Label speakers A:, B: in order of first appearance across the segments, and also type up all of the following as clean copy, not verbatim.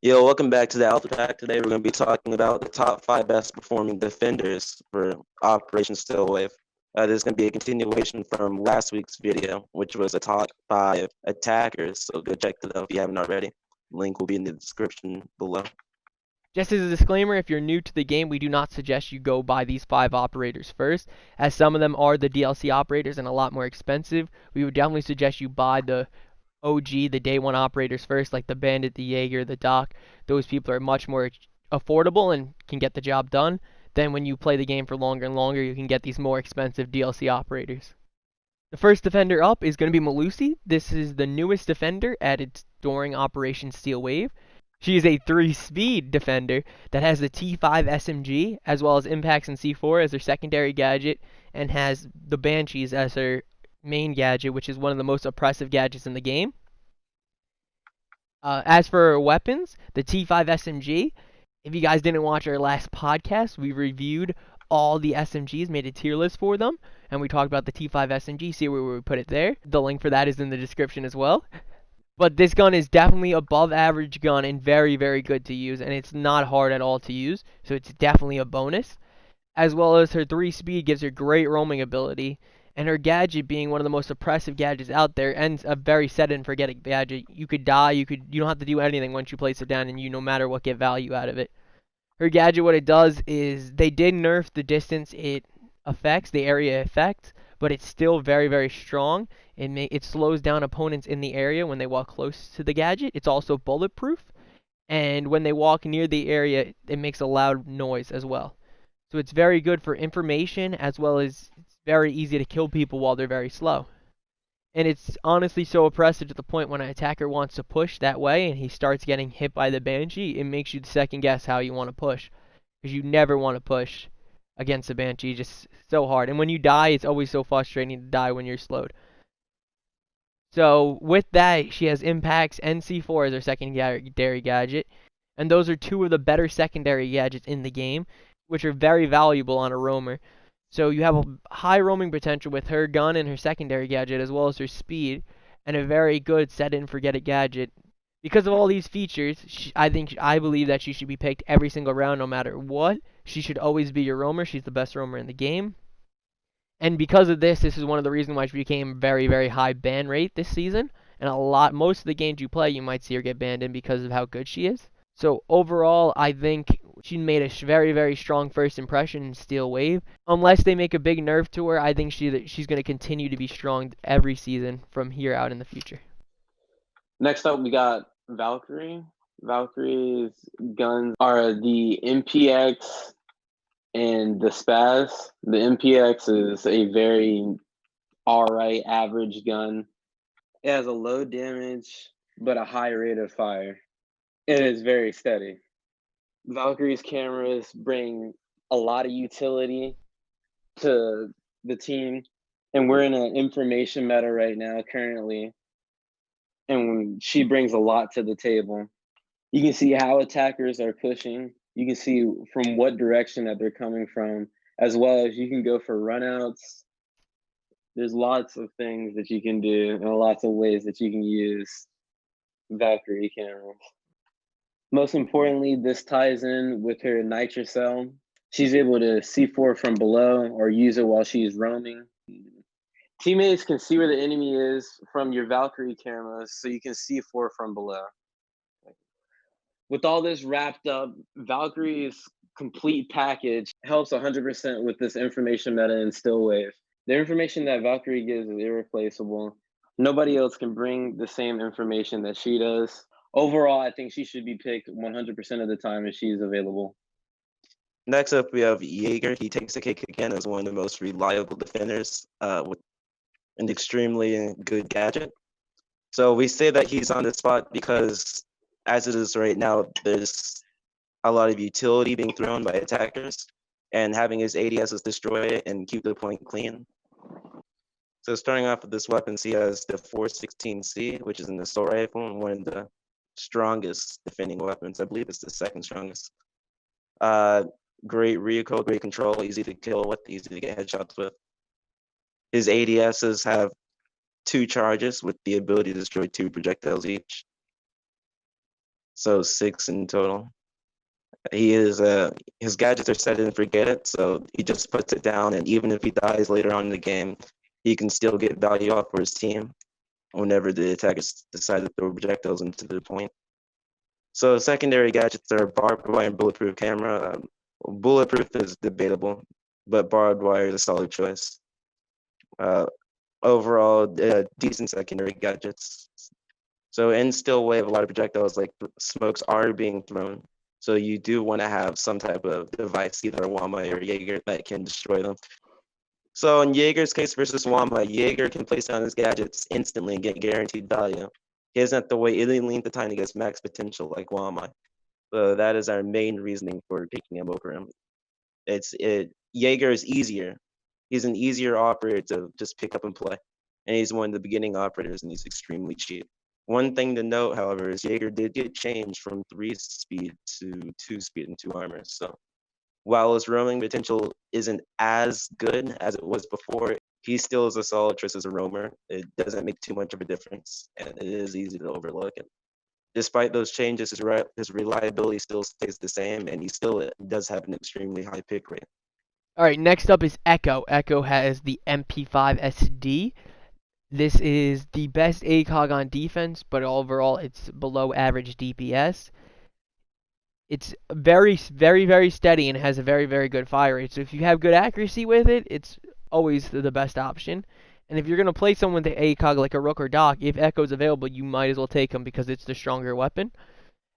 A: Yo, welcome back to the Alpha Pack. Today we're going to be talking about the top 5 best performing defenders for Operation Stillwave. This is going to be a continuation from last week's video, which was a top 5 attackers. So go check that out if you haven't already. Link will be in the description below.
B: Just as a disclaimer, if you're new to the game, we do not suggest you go buy these 5 operators first, as some of them are the DLC operators and a lot more expensive. We would definitely suggest you buy the OG, the day 1 operators first, like the Bandit, the Jager, the Doc. Those people are much more affordable and can get the job done. Then when you play the game for longer and longer, you can get these more expensive DLC operators. The first defender up is going to be Melusi. This is the newest defender added during Operation Steel Wave. She is a 3-speed defender that has the T5 SMG as well as Impacts and C4 as her secondary gadget and has the Banshees as her main gadget, which is one of the most oppressive gadgets in the game. As for her weapons, the T5 SMG, if you guys didn't watch our last podcast, we reviewed all the SMGs, made a tier list for them, and we talked about the T5 SMG, see where we put it there. The link for that is in the description as well. But this gun is definitely above average gun and very, very good to use, and it's not hard at all to use, so it's definitely a bonus. As well as her 3-speed gives her great roaming ability, and her gadget being one of the most oppressive gadgets out there, and a very set and forget gadget. You could die, you don't have to do anything once you place it down, and you no matter what get value out of it. Her gadget, what it does is they did nerf the distance it affects, the area effect, but it's still very, very strong. It slows down opponents in the area when they walk close to the gadget. It's also bulletproof, and when they walk near the area, it makes a loud noise as well. So it's very good for information, as well as it's very easy to kill people while they're very slow. And it's honestly so oppressive to the point when an attacker wants to push that way and he starts getting hit by the Banshee, it makes you second guess how you want to push. Because you never want to push against a Banshee, just so hard. And when you die, it's always so frustrating to die when you're slowed. So with that, she has Impacts and C4 as her secondary gadget. And those are 2 of the better secondary gadgets in the game, which are very valuable on a roamer. So you have a high roaming potential with her gun and her secondary gadget, as well as her speed, and a very good set and forget it gadget. Because of all these features, I believe that she should be picked every single round, no matter what. She should always be your roamer. She's the best roamer in the game. And because of this is one of the reasons why she became very, very high ban rate this season. And most of the games you play, you might see her get banned in because of how good she is. So overall, I think she made a very, very strong first impression in Steel Wave. Unless they make a big nerf to her, I think she's going to continue to be strong every season from here out in the future.
C: Next up, we got Valkyrie. Valkyrie's guns are the MPX and the Spaz. The MPX is a very alright average gun. It has a low damage, but a high rate of fire. It is very steady. Valkyrie's cameras bring a lot of utility to the team, and we're in an information meta right now currently, and she brings a lot to the table. You can see how attackers are pushing. You can see from what direction that they're coming from, as well as you can go for runouts. There's lots of things that you can do and lots of ways that you can use Valkyrie cameras. Most importantly, this ties in with her nitrocell. She's able to C4 from below or use it while she's roaming. Teammates can see where the enemy is from your Valkyrie cameras, so you can C4 from below. With all this wrapped up, Valkyrie's complete package helps 100% with this information meta in Still Wave. The information that Valkyrie gives is irreplaceable. Nobody else can bring the same information that she does. Overall, I think she should be picked 100% of the time if she's available.
A: Next up, we have Jager. He takes the cake again as one of the most reliable defenders with an extremely good gadget. So we say that he's on the spot because as it is right now, there's a lot of utility being thrown by attackers, and having his ADSs destroy it and keep the point clean. So starting off with this weapon, he has the 416C, which is an assault rifle and one of the strongest defending weapons. I believe it's the second strongest. Great recoil, great control, easy to kill with, easy to get headshots with. His ADSs have 2 charges with the ability to destroy 2 projectiles each. so 6 in total. He is his gadgets are set and forget it, so he just puts it down, and even if he dies later on in the game, he can still get value off for his team whenever the attackers decide to throw projectiles into the point. So secondary gadgets are barbed wire and bulletproof camera. Bulletproof is debatable, but barbed wire is a solid choice. Overall, decent secondary gadgets. So in still wave, a lot of projectiles like smokes are being thrown. So you do want to have some type of device, either Wama or Jager, that can destroy them. So in Jaeger's case versus Wama, Jaeger can place down his gadgets instantly and get guaranteed value. He doesn't have to wait any length of time to get his max potential like Wama. So that is our main reasoning for picking him over him. Jaeger is easier. He's an easier operator to just pick up and play. And he's one of the beginning operators, and he's extremely cheap. One thing to note, however, is Jaeger did get changed from 3 speed to 2 speed and 2 armor. So while his roaming potential isn't as good as it was before, he still is a solid choice as a roamer. It doesn't make too much of a difference, and it is easy to overlook it. Despite those changes, his reliability still stays the same, and he still does have an extremely high pick rate.
B: All right, next up is Echo. Echo has the MP5 SD. This is the best ACOG on defense, but overall it's below average DPS. It's very, very, very steady and has a very, very good fire rate. So if you have good accuracy with it, it's always the best option. And if you're going to play someone with the ACOG like a Rook or Doc, if Echo's available, you might as well take him because it's the stronger weapon.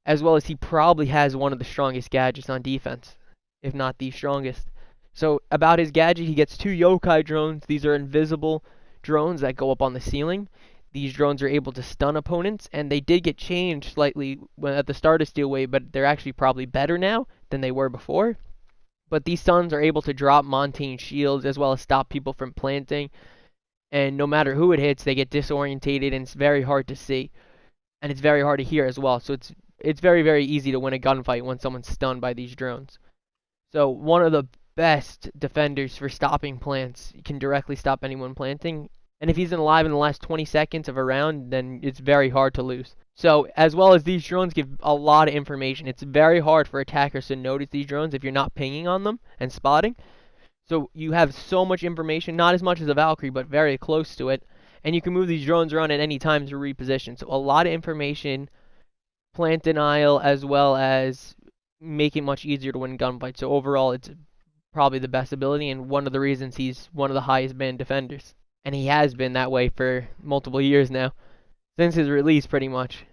B: As well as he probably has one of the strongest gadgets on defense, if not the strongest. So about his gadget, he gets 2 yokai drones. These are invisible drones that go up on the ceiling. These drones are able to stun opponents, and they did get changed slightly at the start of Steel Wave, but they're actually probably better now than they were before. But these stuns are able to drop Montane shields as well as stop people from planting. And no matter who it hits, they get disorientated, and it's very hard to see. And it's very hard to hear as well. So it's very, very easy to win a gunfight when someone's stunned by these drones. So one of the best defenders for stopping plants. You can directly stop anyone planting. And if he's alive in the last 20 seconds of a round, then it's very hard to lose. So, as well as these drones give a lot of information, it's very hard for attackers to notice these drones if you're not pinging on them and spotting. So, you have so much information, not as much as a Valkyrie, but very close to it. And you can move these drones around at any time to reposition. So, a lot of information, plant denial, as well as make it much easier to win gunfights. So, overall, it's probably the best ability and one of the reasons he's one of the highest banned defenders. And he has been that way for multiple years now, since his release pretty much.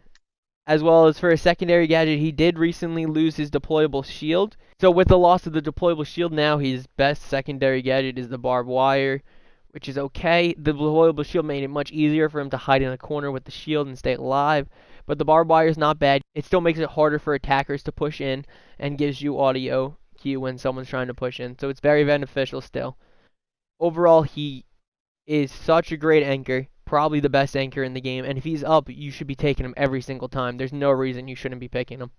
B: As well as for a secondary gadget, he did recently lose his deployable shield. So with the loss of the deployable shield now, his best secondary gadget is the barbed wire, which is okay. The deployable shield made it much easier for him to hide in a corner with the shield and stay alive. But the barbed wire is not bad. It still makes it harder for attackers to push in and gives you audio cue when someone's trying to push in. So it's very beneficial still. Overall, he is such a great anchor, probably the best anchor in the game, and if he's up, you should be taking him every single time. There's no reason you shouldn't be picking him.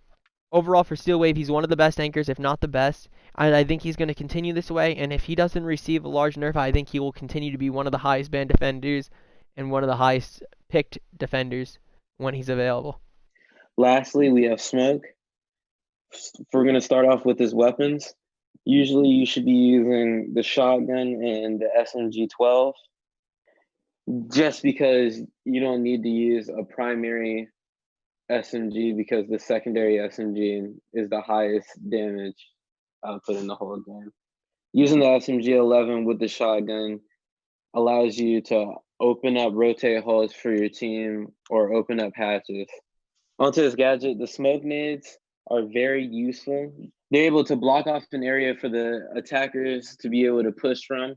B: Overall, for Steel Wave, he's one of the best anchors, if not the best, and I think he's going to continue this way, and if he doesn't receive a large nerf, I think he will continue to be one of the highest banned defenders and one of the highest picked defenders when he's available.
C: Lastly, we have Smoke. We're going to start off with his weapons. Usually you should be using the shotgun and the SMG-12 just because you don't need to use a primary SMG because the secondary SMG is the highest damage output in the whole game. Using the SMG-11 with the shotgun allows you to open up rotate holes for your team or open up hatches. Onto this gadget, the smoke nades are very useful. They're able to block off an area for the attackers to be able to push from.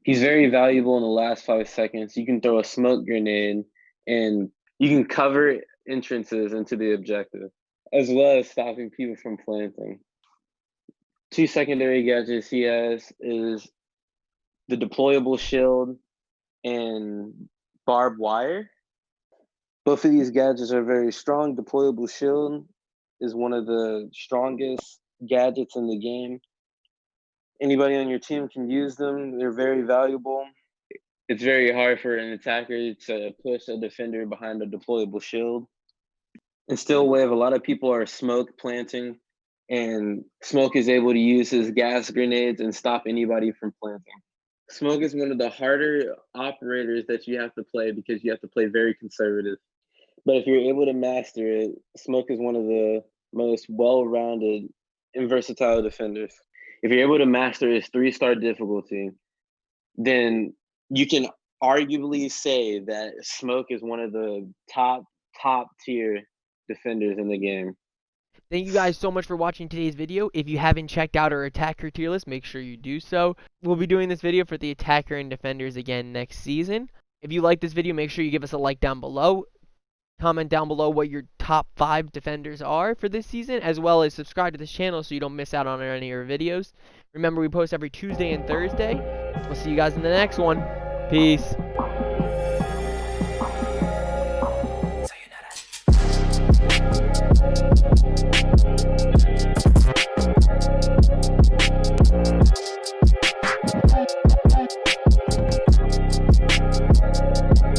C: He's very valuable in the last 5 seconds. You can throw a smoke grenade and you can cover entrances into the objective, as well as stopping people from planting. 2 secondary gadgets he has is the deployable shield and barbed wire. Both of these gadgets are very strong. Deployable shield is one of the strongest gadgets in the game. Anybody on your team can use them. They're very valuable. It's very hard for an attacker to push a defender behind a deployable shield. and still wave. A lot of people are smoke planting, and Smoke is able to use his gas grenades and stop anybody from planting. Smoke is one of the harder operators that you have to play because you have to play very conservative. But if you're able to master it, Smoke is one of the most well-rounded and versatile defenders. If you're able to master his 3-star difficulty, then you can arguably say that Smoke is one of the top tier defenders in the game.
B: Thank you guys so much for watching today's video. If you haven't checked out our attacker tier list, make sure you do so. We'll be doing this video for the attacker and defenders again next season. If you like this video, make sure you give us a like down below. Comment down below what your top 5 defenders are for this season, as well as subscribe to this channel so you don't miss out on any of our videos. Remember, we post every Tuesday and Thursday. We'll see you guys in the next one. Peace.